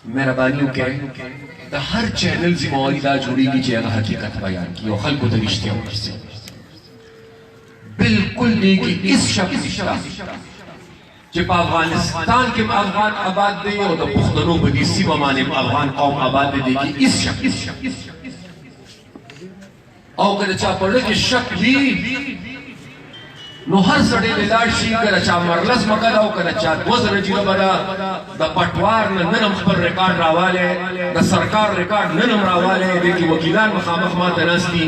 मेहरबानी के द हर चैनल जिम्मेवारी दा जुड़ी की जगह हकीकत बयान की और खल्को द रिश्ते से बिल्कुल नहीं कि इस शख्स जब अफगानिस्तान के अफगान आबाद दे और द पुख्तनों बदी सीमा माने अफगान कौम आबाद दे कि इस शख्स और कर चा पड़े कि शक भी नो हर सड़े लाड़ शी कर चा मरलस मकदा और कर चा दोजर जीरो बड़ा द पटवार न नरम पर रिकॉर्ड रावाले द सरकार रिकॉर्ड नरम रावाले देखी वकीलान मखामख मा तनस्ती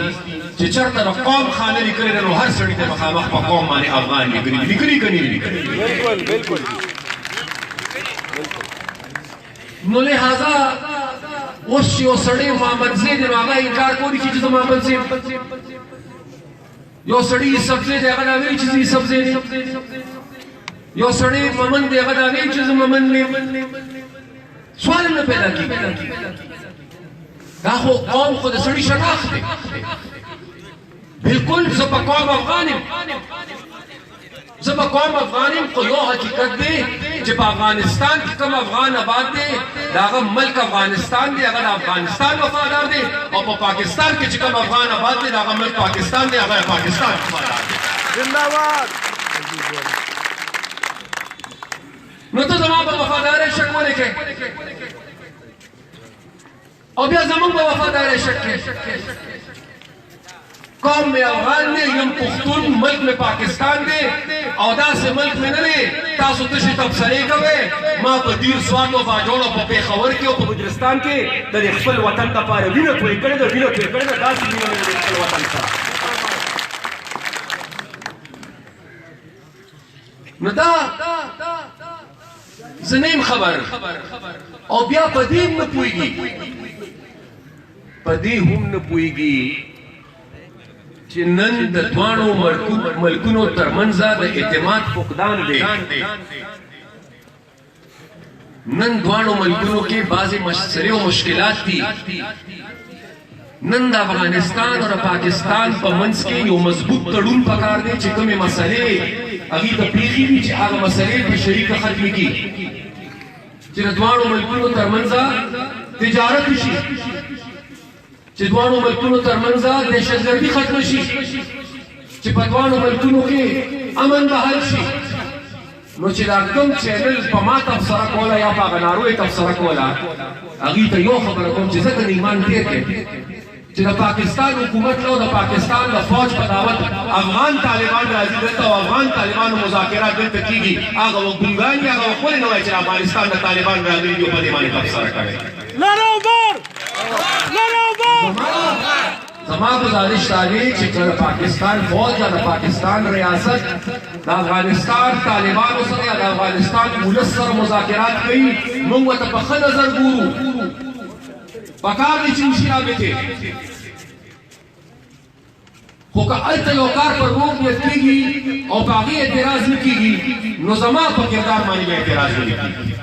जे चरता कौम खाने निकले नो हर सड़ी ते मखामख पा कौम माने अफगान निकली कनी बिल्कुल बिल्कुल नो लिहाजा उस यो सड़े मोहम्मद ज़ैद मागा इनकार कोई चीज तो मोहम्मद ज़ैद यो सड़ी सबसे देखा दावे चीज़ सबसे यो सड़ी ममन देखा दावे चीज़ ममन ने सवाल न पैदा की दाखो कौम खुद सड़ी शनाख्त है बिल्कुल सब कौम अफगानिम को यो हकीकत दे जब अफगानिस्तान की कम अफगान आबाद दे दागा मल्क अफगानिस्तान दे अगर अफगानिस्तान वफादार दे और पाकिस्तान के कम अफगान आबाद दे दागा मल्क पाकिस्तान दे अगर पाकिस्तान वफादार दे जिंदाबाद न तो जमा पर वफादार है शक वाले के और या जमा पर वफादार है शक के कौम में अफगान ने यम पुख्तून मुल्क में पाकिस्तान दे औदा से मुल्क में न ले तासु तशी तबसरे कवे मां पदीर स्वाद व बाजोड़ व पेखवर के व वजिरस्तान के दर खपल वतन का पारे विनो तो करे दर विनो तो करे दर दास विनो में खपल वतन का नदा जनेम खबर और बिया पदीम न पुईगी पदी हम न पुईगी नन द द्वाणो मलकुनो तरमंजा द एतमाद फुकदान दे नन द्वाणो मलकुनो के बाज़ मसले और मुश्किलात थी नन अफगानिस्तान और पाकिस्तान पर मंस के यो मजबूत तड़ून पकार दे चिकम में मसले अभी तो पीखी भी आग मसले पर शरीक खत्म की जिन द्वाणो मलकुनो तरमंजा तिजारत हुई चिदवानो मल्कुनो तरमंजा दहशतगर्दी खत्म शी चिपदवानो मल्कुनो के अमन बहाल शी नो चिदाकम चैनल पमा तफसरा कोला या पागनारो तफसरा कोला अगी तो यो खबर कोम जिसक ईमान दे के जिदा पाकिस्तान हुकूमत लो द पाकिस्तान द फौज पदावत अफगान तालिबान राजी देता अफगान तालिबान मुज़ाकरात दिल तकीगी आगा वो गुंगान या वो कोई न वाचे अफगानिस्तान द तालिबान राजी दियो पदे माने तफसरा करे लड़ो उमर जमा गुजारिश ताली चिकर पाकिस्तान फौज या पाकिस्तान रियासत अफगानिस्तान तालिबान से या अफगानिस्तान पुलिस सर मुज़ाकरात कई मुंग त पख नजर गुरु पकार दी चूशिया बेटे होका अल्तलोकार पर रोक यकीगी और बागी एतराज न कीगी नो जमा पर किरदार मानी में एतराज न कीगी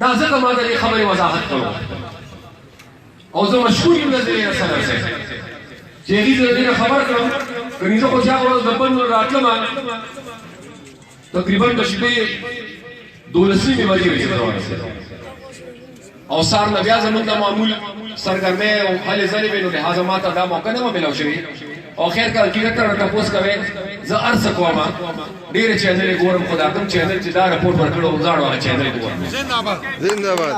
दाज़ का मादर ये खबर वजाहत करो और जो मशहूर नजरिया सदर से चेगी नजरिया खबर करो कनीजो को जा और दबन रातलमा तकरीबन दशबे दोलसी में बजे हुई और सार नबिया जमन दा मामूल सरगर्मे और हले जले में लिहाजा माता दा मौका न मिला शरी और खैर का हकीकत कर तपोस करे ज अर्स कोमा डेरे चैनल गोरम खुदा तुम चैनल जिदा रिपोर्ट पर करो जाड़ो चैनल गोरम जिंदाबाद जिंदाबाद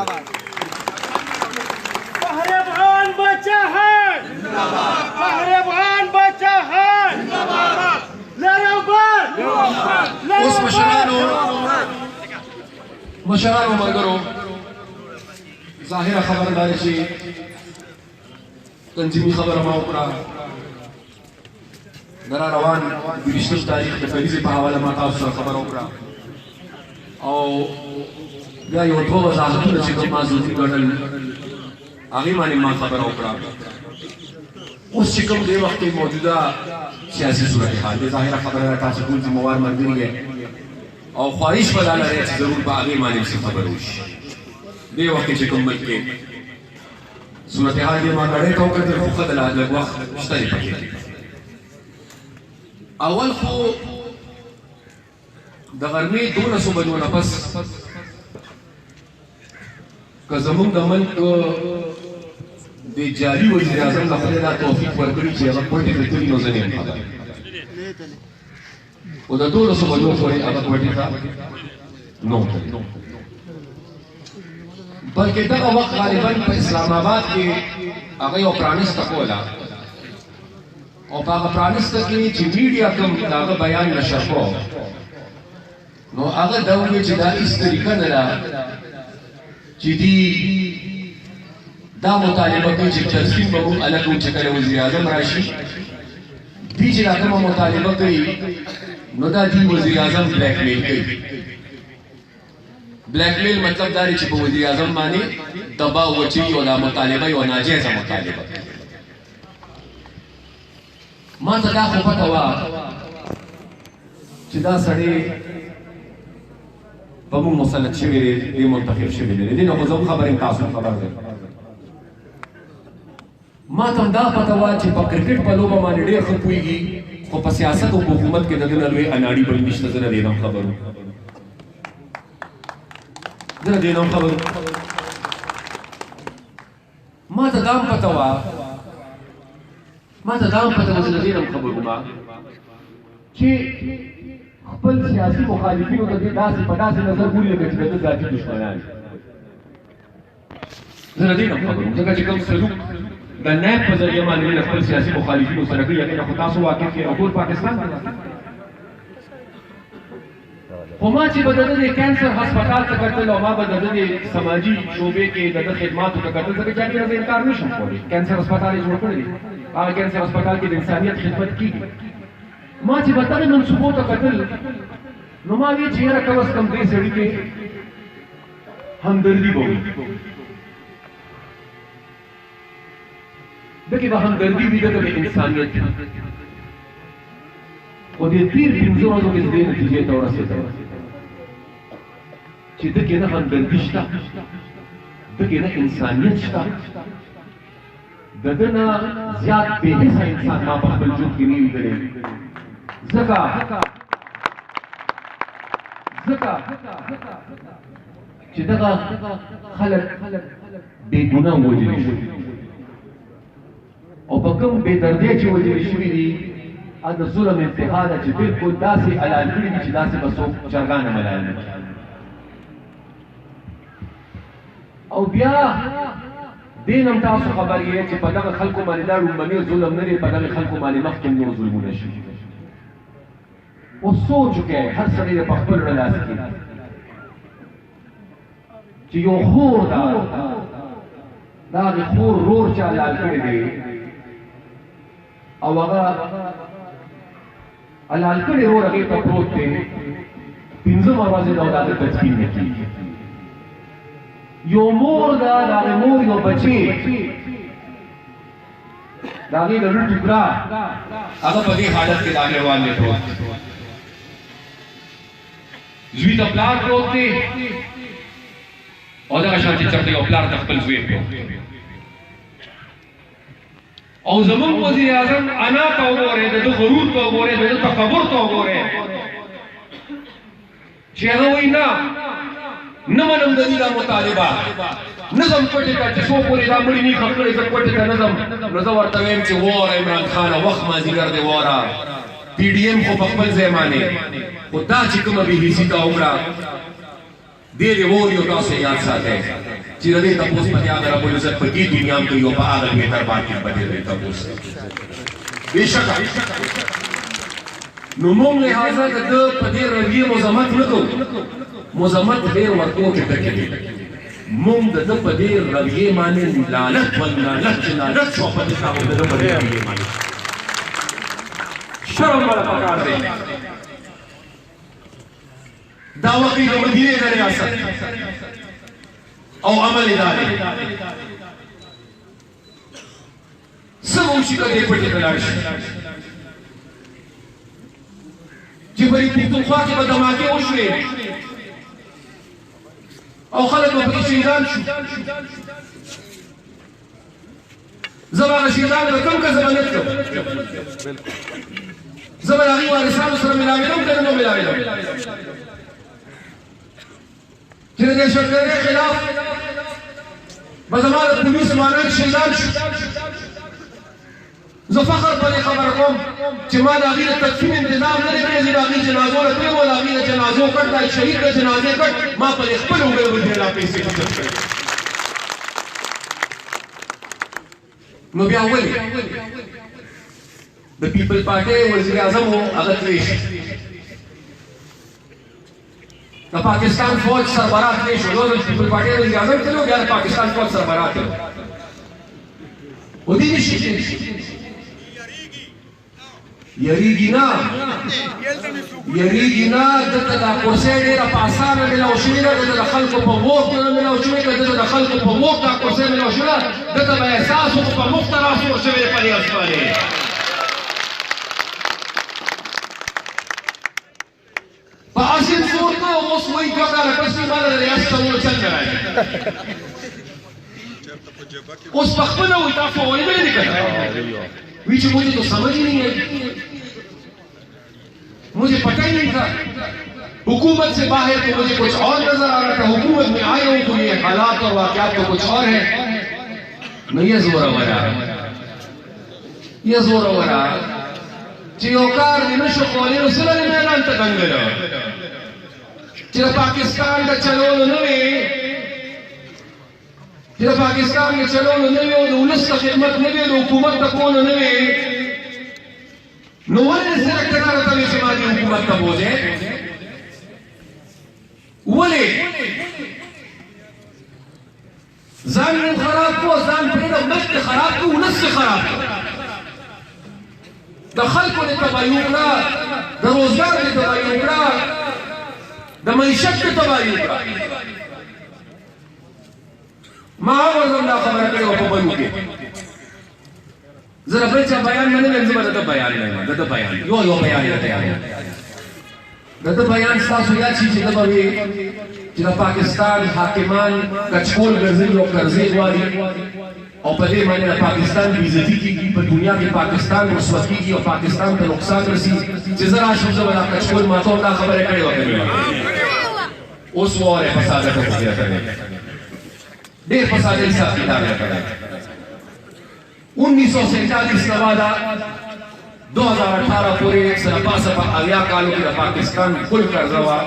पहलवान बचा है जिंदाबाद पहलवान बचा है जिंदाबाद लड़ो बर उस मशरानो मगरो जाहिर खबरदारी शी तंजीमी खबर मा उपरा नरा रवान बिरिश्तश तारीख के फरीज़े पर हवाला मा ताउस खबर उपरा और या यो दो वजाहतों ने चिकन माजूदी गणल आगे माने मा खबर उपरा उस चिकन दे वक्त के मौजूदा सियासी सूरत हाल में जाहिर खबर है तासकुल जिम्मेवार मर्दी है और ख्वाहिश बना रहे जरूर बागी माने से खबर हुई दे वक्त चिकन मल के सूरत हाल में मा गड़े तो कर खुद लग वक्त मुश्तरी पके अवल खो दगरमी 200 बनो नफस که زمونږ د ملک د جعلي وزیر اعظم له خدای دا توفیق ورکړي چې هغه کوټې ته تللي نو زه نه یم خبر خو د 1200 بجو پورې هغه کوټې ته نه تللی بلکې دغه وخت غالبا په اسلام آباد کې هغه یو پرانیسته کوله او په هغه پرانیسته کې چې میډیا کوم د هغه بیان نشر کو نو هغه دا وایي چې دا هېڅ طریقه نه ده چې دي دا مطالبه کوي چې تسلیم به موږ هلکه چې کله وزیر اعظم راشي دوی چې دا کومه مطالبه کوي نو دا دوی وزیر اعظم بلیک میل کوي بلیک میل مطلب دا دی چې په وزیر اعظم باندې دباو وچوي او دا مطالبه یو ناجیزه مطالبه ما ته دا خو پته وه چې دا سړی په موږ مسلط شوي دی دې منتخب شوي دی دې نه خو زه خبر یم تاسو خبر دی ما ته هم دا پته وه چې په کرکټ په لوبه باندې ډېر ښه پوهېږي خو په سیاست او په حکومت کې د ده نه لوی اناړي بل نشته زه نه دې نه خبر وم زه نه دې نه خبر وم ما ته دا هم پته وه زه د دې نه خبر وم چې خپل سیاسي مخالفینو ته دې داسې په داسې نظر ګوري لکه چې د ده ذاتي دشمنان زه د دې نه خبر وم ځکه چې کوم سلوک د نیب په ذریعه باندې د خپل سیاسي مخالفینو سره کوي یقینا خو تاسو واقف یې او ټول پاکستان کې خو ما چې به د ده د کینسر هسپتال ته کتل او ما به د ده د سماجي شعبې کې د ده خدماتو ته کتل ځکه چې هغې نه زه انکار نه شم کولی کینسر هسپتال یې جوړ کړی دی هغه کینسر هسپتال کې د انسانیت خدمت کېږي ما چې به دغې منصوبو ته کتل نو ما ویل چې یاره کم از کم دې سړي کې همدردي به وي دغې به همدردي وي دغه به انسانیت خو دې تېر 5 ورځو کې دې نتیجې ته ورسېدل چې دغې نه همدردي شته دغې نه انسانیت شته د ده نه زیات بېحسه انسان ما په خپل ژوند کې نه لیدلی ځکه چې دغه خلک بېګناه ووژلي شوي او په کوم بېدردۍ چې وژلي شوي دي د ظلم انتها ده چې بلکل داسې حلال کړي دي چې داسې به څوک چرګانه ملال نه کړي او بیا دین هم تاسو خبر یې چې په دغه خلکو باندې دا لومړنی ظلم نه دی په دغه خلکو باندې مخکې نور ظلمونه شوي اوس سوچ وکړئ هر سړی د په خپل زړه لاس کې چې یو خور ده د هغې خور رور چا حلال کړی دی او هغه حلال کړی رور هغې ته پروت دی 15 ورځې د هغه تدفین نه کېږي یو مور ده د هغې مور یو بچی د هغې د زړه ټوکړه هغه په دې حالت کې د هغې باندې پروت زوی د پلار پروت دی او دغه شان چې چېرته یو پلار د خپل زوی پروت او زمونږ وزیر اعظم انا ته وګورئ د ده غرور ته وګورئ د ده تکبر ته وګورئ چې هغه وایي نه منم د دې دا مطالبه نظم کوټې ته چې څو پورې دا مړي نه ښخ کړی زه کوټې ته نظم نو زه ورته وایم چې واره عمران خانه وخت مازدیګر دی واره پی ډي ایم خو په خپل ځای باندې خو دا چې کومه بېحیسي تا وکړه دې دې ووري او تاسو یاد ساتئ چې د دې تپوس په دې هغه رب العزت په دې دنیا کې یو په هغه لوی دربار کې به دې تپوس بېشکه نو موږ لحاظه د ده په دې رویې مذمت نه کوو مذمت ډېر ورکو کې ټکې دي موږ د ده په دې رویې باندې لعنت واللعنت چې لعنت شو په دې کابو د ده په دې رویې باندې شرم والا پکار دی دا وقت د مدینې د ریاست او عمل ادارې څه به وشي که دې پټې ته لاړ شي چې بری پښتونخوا کې به دماکې وشوې او خلک به پکې شهیدان شو زه به هغه شهیدان به کم که ضمانت کړم زه به د هغې وارثانو سره ملاوېدم که نه به ملاوېدم چې د دهشتګردۍ خلاف بس زمان پولیس مانان شهیدان شو زه فخر پرې خبره کوم چې ما د هغې د تدفین انتظام نه دی کړی چې د هغې جنازو نه پرېږدو د هغې د جنازو کټ دا شهید د جنازې کټ ما په دې خپل وګړو باندې دا پیسې خرڅ کړې نو بیا ولې د پیپل پارټۍ وزیر اعظم و هغه تللی شي د پاکستان فوج سربراہ تللی شو یو د پیپل پارټۍ وزیر اعظم تللی و بیا د پاکستان فوج سربراہ تللی و دې نشي یریږي نه دلته دا کرسۍ ډېره په اسانه میلاو شوې ده دلته د خلکو په ووټ نه میلاو شوې ده دلته د خلکو په ووټ دا کرسۍ میلاو شوې ده دلته به احساس وکړو په مفته راسور شوې ده په دې حج باندې په اصل زور نه اوس وایي دوه کاله پس مې ما د ریاست کولو چل نه راځي اوس په خپله وایي تاسو اورېدلې دي که نه وی چې مجھے تو سمجھ ہی نہیں ہے مجھے پتہ ہی نہیں تھا حکومت سے باہر تو مجھے کچھ اور نظر آ رہا تھا حکومت میں آئے ہوں تو یہ حالات اور واقعات تو کچھ اور ہے نو یہ زور ورا چې یو کار دې نشو کولی نو سره دې میدان ته دنګلو چې د پاکستان د چلولو نه وي چې د پاکستان د چلولو نه وي او د ولس ته خدمت نه وي د حکومت د کولو نه وي نو ولې سره کناره ته وي چې ما دې حکومت ته بوځې ولې ځان نن خراب کړو ځان پرېږده ملک دې خراب کړو ولس دې خراب کړو د خلکو دې تباهي وکړه د روزګار دې تباهي وکړه د معیشت دې تباهي وکړه ما ورځم دا خبره کړې وه په بلو کې زه د بل چا بیان منم یم زه به د ده بیان نه یم د ده بیان یو بیان یې درته یاد یم د ده بیان ستاسو یاد شي چې ده به وي چې د پاکستان حاکمان کچکول ګرځوي او قرضې غواړي او په دې باندې د پاکستان بېعزتي کېږي په دنیا کې پاکستان رسوه کېږي او پاکستان ته نقصان رسي چې زه راشم زه به دا کچکول ماتوم دا خبره کړې وه اوس واورئ فساده ته خبره کوي ډېر فساد حساب کتاب یې کړی 1947 نه بعده 2018 پورې سره پاسه په 80 کالو کې د پاکستان کل قرضه وه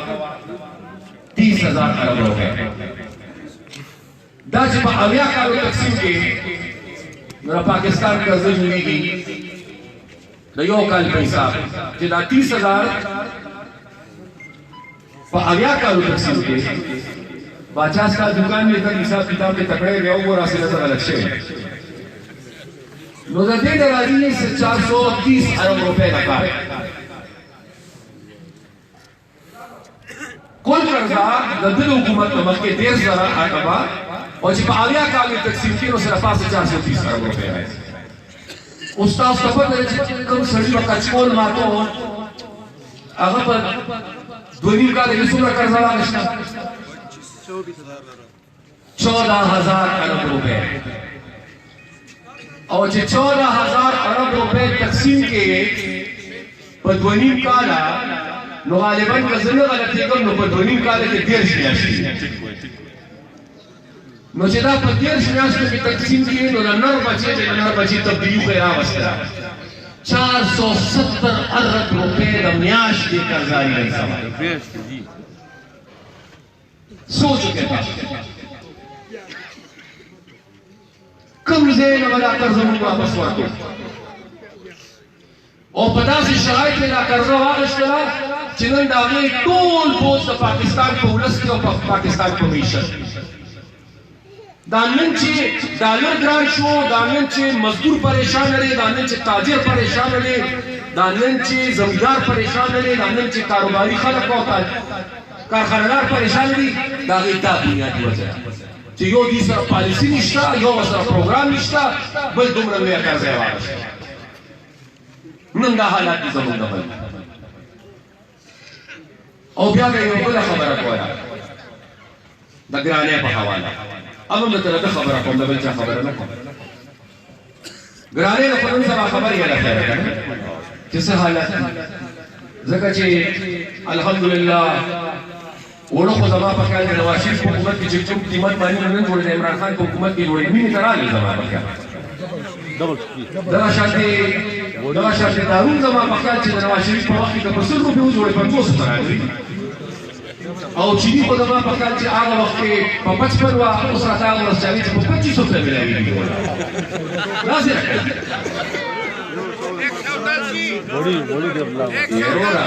30,000 ارب روپۍ دا چې په 80 کالو تقسیم کې نو د پاکستان قرضه جوړېږي د یو کال په حساب چې دا 30,000 په 80 کالو تقسیم کې 50 کا दुकान में तक हिसाब किताब के तकड़े गए वो राशि नजर अलग से नोजदे दराजी ने 430 अरब रुपए रखा है कुल कर्जा ददल हुकूमत नमक के 10,000 अरबा और जब आलिया काल में तकसीम की नो सिर्फ 430 अरब रुपए है उस्ताद सफर ने कम सड़ी का कचकोल मातो अगर पर दोनी का रसूल कर्जा वाला 14,000 अरब रुपए और जो 14,000 अरब रुपए तकसीम के पदवनी काला नो गालिबन का ज़िंदा गलती कम नो पदवनी काले के 1.5 मियाशी नो जिदा पर 1.5 मियाशी की तकसीम की नो नर बची तब्दीली के रावस्ता 470 अरब रुपए द मियाश की कर्जाई नहीं सवाल सोच के पास कम ज़ेन वाला कर्ज़ वापस वाको और 50 शराइत में ना कर्ज़ वापस करा जिन्हें दागे टोल बोझ पाकिस्तान को उलस के और पाकिस्तान को मीशत दानन चे डॉलर ग्रांट शो दानन चे मजदूर परेशान रहे दानन चे ताजिर परेशान रहे दानन चे जमींदार परेशान रहे दानन चे कारोबारी खलक होता कारखानदार परेशान दी दागे ता बुनियादी वजह چې یو دې سره پالیسي نشته یو سره پروګرام نشته بل دومره لوی قرضه واخیسته نن دا حالات دي زموږ د بل او بیا به یو بله خبره کوله د ګرانۍ په حواله अब हम तरह का खबर आपको डबल चा खबर ना ग्राने न फरन सभा खबर ये रखा है जैसे हालत जगह चे अल्हम्दुलिल्लाह وړو خو زما په خیال کې نواز شریف په حکومت کې چې کوم قیمت باندې نن جوړ دی عمران خان په حکومت کې جوړې مینې ته راغلی زما په خیال دغه شانتې دارون زما په خیال چې د نواز شریف په وخت کې که په 100 روپۍ وجوړې 500 ته راغلي او چیني خو زما په خیال چې هغه وخت کې په 55 وه اوس راته هغه ورځ چاوي چې په 2500 ته ملاوېږي داسې وروره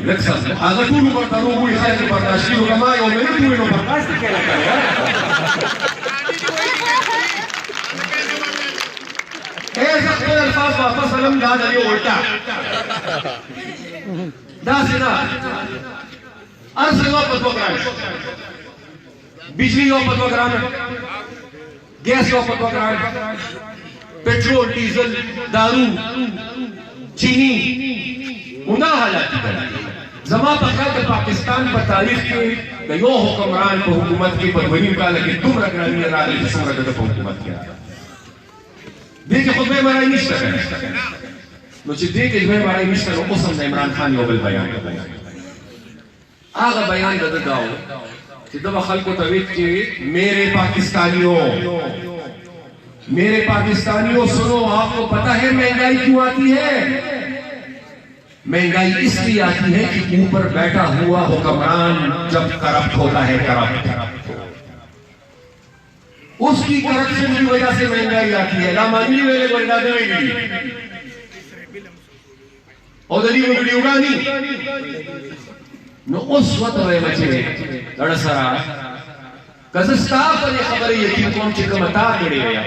لږ څه هغه ټولو ورته ووایي خیر دې برداشت کړي که ما یو منټ ووایي نو برداشت یې کله کوې زه خپل الفاظ واپس علم دا د دې الټا داسې نه هر څه یو په 2 ګرامه بجلی یو په 2 ګرامه ګیس یو په 2 ګرامه पेट्रोल डीजल दारू चीनी उना हालात जमा पखा के पाकिस्तान पर तारीख के यो हुक्मरान को हुकूमत की परवनी का लगे तुम रगरानी राले सूरत के हुकूमत किया देखिए खुद में मराई निश्चित है मुझे देखिए मैं मराई निश्चित है उसम इमरान खान यो बल बयान आगा बयान बदल दाओ कि दब खल को तवीत के मेरे पाकिस्तानियों सुनो आपको पता है महंगाई क्यों आती है महंगाई इसलिए आती है कि ऊपर बैठा हुआ हुक्मरान जब करप्ट होता है करप्ट उसकी करप्शन की वजह से महंगाई आती है लामानी मेरे बंदा देगी और दली वीडियो गानी नो उस वक्त वे बचे लड़सरा कजस्ता पर ये खबर यकीन कौन चिकम अता करे गया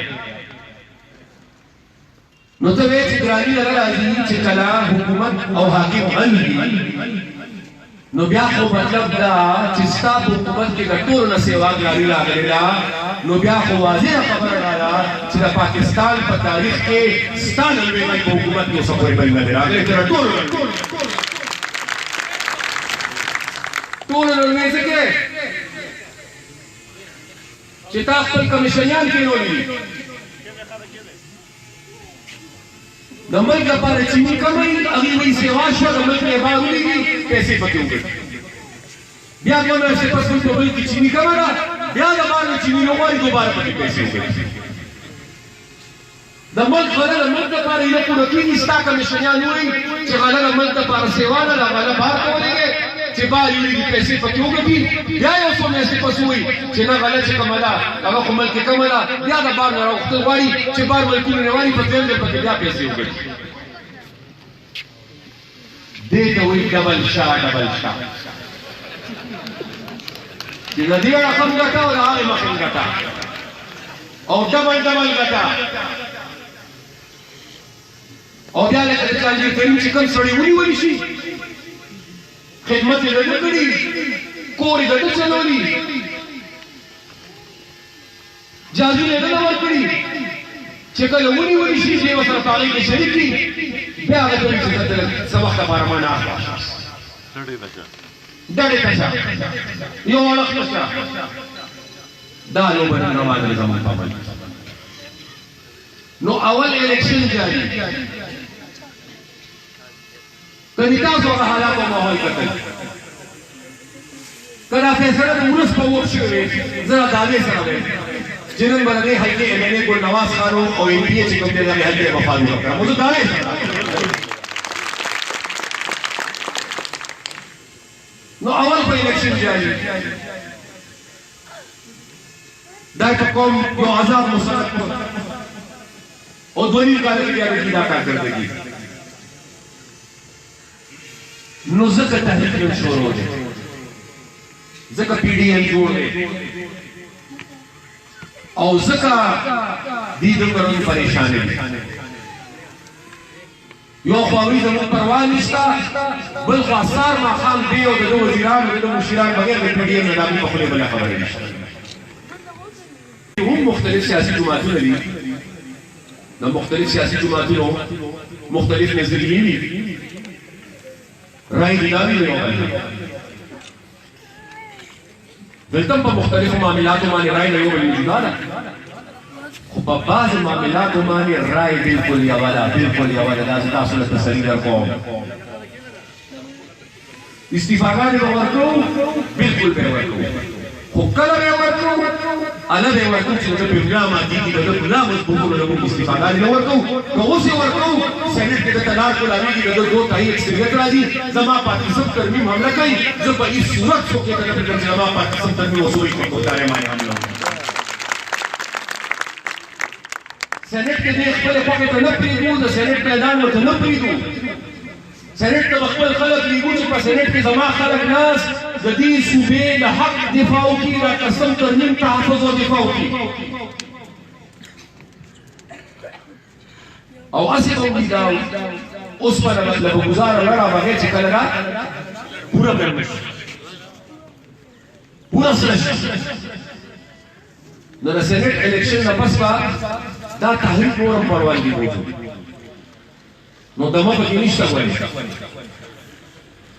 नो तो वे चित्रानी लगा राजी चिकला हुकूमत और हाकिम अनबी नो ब्या को मतलब दा चिस्ता हुकूमत के गटोर न सेवा गाड़ी लागलेला नो ब्या को वाज़ेह खबर डाला चिरा पाकिस्तान पर तारीख के स्तान अलवे में हुकूमत के सफर पर नजर आ गए तेरा टोल अलवे से के चिता पर कमिश्नरियान के नोली नंबर का पार चीनी कमाई अभी वही सेवा शो नंबर के बावली की पैसे बचेंगे ब्याह को मैं से पसंद तो बोल की चीनी कमाना ब्याह का बार चीनी लोगों को दोबारा पति पैसे होंगे नंबर खाना नंबर का पार ये पूरा की निस्ता कमिश्नरियान हुई चगाना नंबर का पार सेवा ना लगाना बाहर बोलेंगे चिबार यूरी की पैसे पतियोगे भी ब्याह उसको में से पसुई चिना वाले से कमाला अब कुमल के कमाला ब्याह का बार ना उख्तवारी चिबार मलकुल नेवारी पतियों के पति ब्याह पैसे होंगे दे तो वही डबल शाह कि नदिया रकम गटा और आगे मखन गटा और डबल गटा और क्या लेकर चल करीम चिकन सड़ी हुई सी खिदमत लड़ करी कोरी गट चलोली जाजू ने नवर करी चिकन हुई सी जे वसर ताली के शरीकी ब्याह के चिकन सबक का परमाना डरे पैसा यो वाला खस्ता दालो बन नवाज निजाम पाबंद नो अवल इलेक्शन जारी कनिता सो हालात को माहौल करते कदा फैसला उरस पर वो जरा दावे सरावे जिन्होंने बदले हल्के एमएलए को नवाज खान और एमपीए चिकन दे लगे हल्के वफाद करता मुझे दावे नो अवल पर इलेक्शन जारी दायित्व कौम जो आजाद मुसलत और दोनों काले की दाखिल कर देगी नुज़क तहरीक शोर हो जाए ज़का पीडीएम जोड़ दे और ज़का दीदों करों परेशानी यो ख्वावी ज़मीन परवाह निस्ता बल्कि आसार माखाम दियो दो वज़ीरान दो मुशीरान बगैर पीडीएम में नामी पखले बना खबर है हम मुख्तलिफ सियासी जमातों ने ना मुख्तलिफ सियासी जमातों मुख्तलिफ नज़रिए राय दिलावी में वेलकम पर मुख्तलिफ मामलात माने राय नहीं होगी जुदाना खुबाबाज मामलात माने राय बिल्कुल या वाला दास दासुल तसरीर कौम استفاقان بورکو بالکل بورکو خکل بورکو انا بورکو چې د پیغام دي د غلام بوګو له استفاقان بورکو کوسي ورکو سنت کې د تلار کو لاري د دوه تای اکثریت راځي زما پاکستان ترمیم حمله کوي زه په هیڅ صورت څو کې د زما پاکستان ترمیم وسوي کوم داري معنی حمله سنت کې د خپل خوښه ته نه پریږدو د سنت میدان ته نه پریږدو سنت ته خپل خلک لیږو چې په سنت کې زما خلک ناس د دې صوبې د حق دفاع وکړي د قسم ترمیم تحفظ او دفاع وکړي او هسې به وکړي دا اوسپنه مطلب ګزاره نه رابغې چې کله را پوره ګرمه شي پوره سره شي نو د سنت الیکشن نه پس به دا تحریک نور هم پروان دي موجود نو دمه پکې نشته ګورې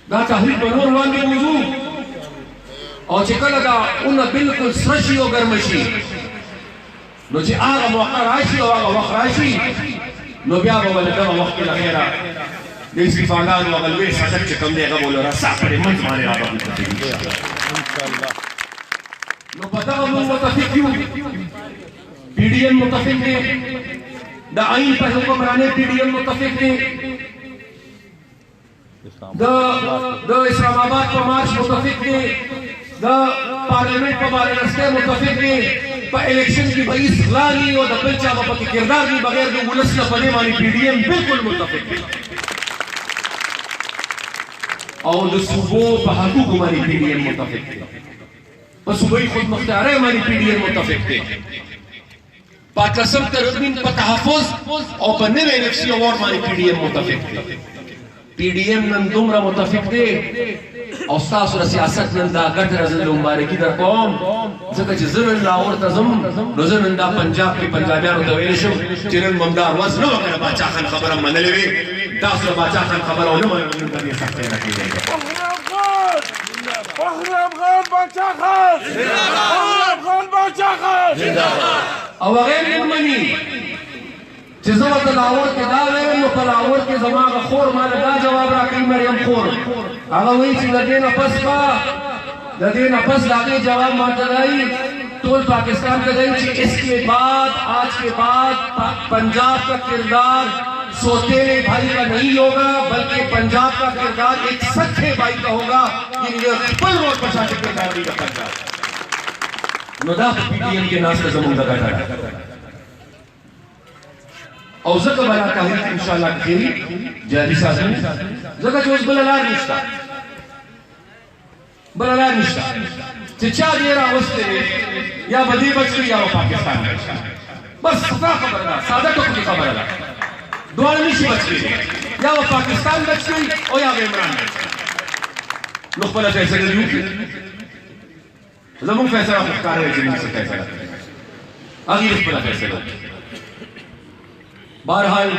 دا تحریک په نور باندې موضوع او چې کله دا اونه بالکل سره شي او ګرمه شي نو چې هغه موقع راشي او هغه وخت راشي نو بیا به ولې دغه وخت کې لغیره د استفاقانو هغه لوی صدق چې کوم دی هغه به ولې راسا پرې منځ باندې رابطه نو په دغه موږ متفق یو پی ډي ایم متفق دی د آئین پر حکمرانی پی ډي ایم متفق دی د اسلام آباد په مارچ متفق دی د پارلیمنٹ په بارنسته متفق دی په الیکشن کې به هیڅ غلا نه او د بل چا په کې کردار نه بغیر د ولس نه پدې باندې پی ډي ایم بالکل متفق دی او د صوبو په حقوقو باندې پی ډي ایم متفق دی په صوبایي خود مختارۍ باندې پی ډي ایم متفق دی پاکستان ترمیم په تحفظ او په نوې الیکشن وار باندې پی ډي ایم متفق دی پی ډي ایم نن دومره متفق دی او ستاسو د سیاست نن دا ګټه راځي مبارکي در کوم ځکه چې زه نن لاهور ته ځم نو زه نن دا پنجاب کې پنجابیانو ته ویلی شم چې نن ممدار وز نه وکړه باچا خان خبره منلې وي تاسو د باچا خان خبره ونه منله نن د دې سختۍ نه کېږي فخر افغان باچا خان فخر افغان باچا خان او هغه نن مني چې زه ورته لاهور کې دا وایم نو په لاهور کې زما هغه خور ماله دا جواب راکوي مریم خور هغه وایي چې د دې نه پس به د دې نه پس د هغې جواب ماته دی ټول پاکستان ته دی چې اس کے بعد آج کے بعد پنجاب کا کردار سوتےلے بھائی کا نہیں ہوگا بلکہ پنجاب کا کردار ایک سچے بھائی کا ہوگا یہ خپل ووٹ پر شاته کردار دی پنجاب نو دا پی ډي ایم کې ناس ته زموږ د ګټه او ځکه به دا تحریک انشاءالله کښېني جاري ساتل ځکه چې اوس بله لار نشته بله لار نشته چې چا دې راوستی دی یا به دې بچ کړي یا به پاکستان بچ کړي بس صفا خبره ده ساده ټوکې خبره ده دواړه نشي بچ کړي یا به پاکستان بچ کړي او یا به عمران بچ کړي نو خپله فیصله دې وکړي زموږ فیصله خو ښکاره دی چې موږ څه فیصله کوي هغې خپله فیصله بہرحال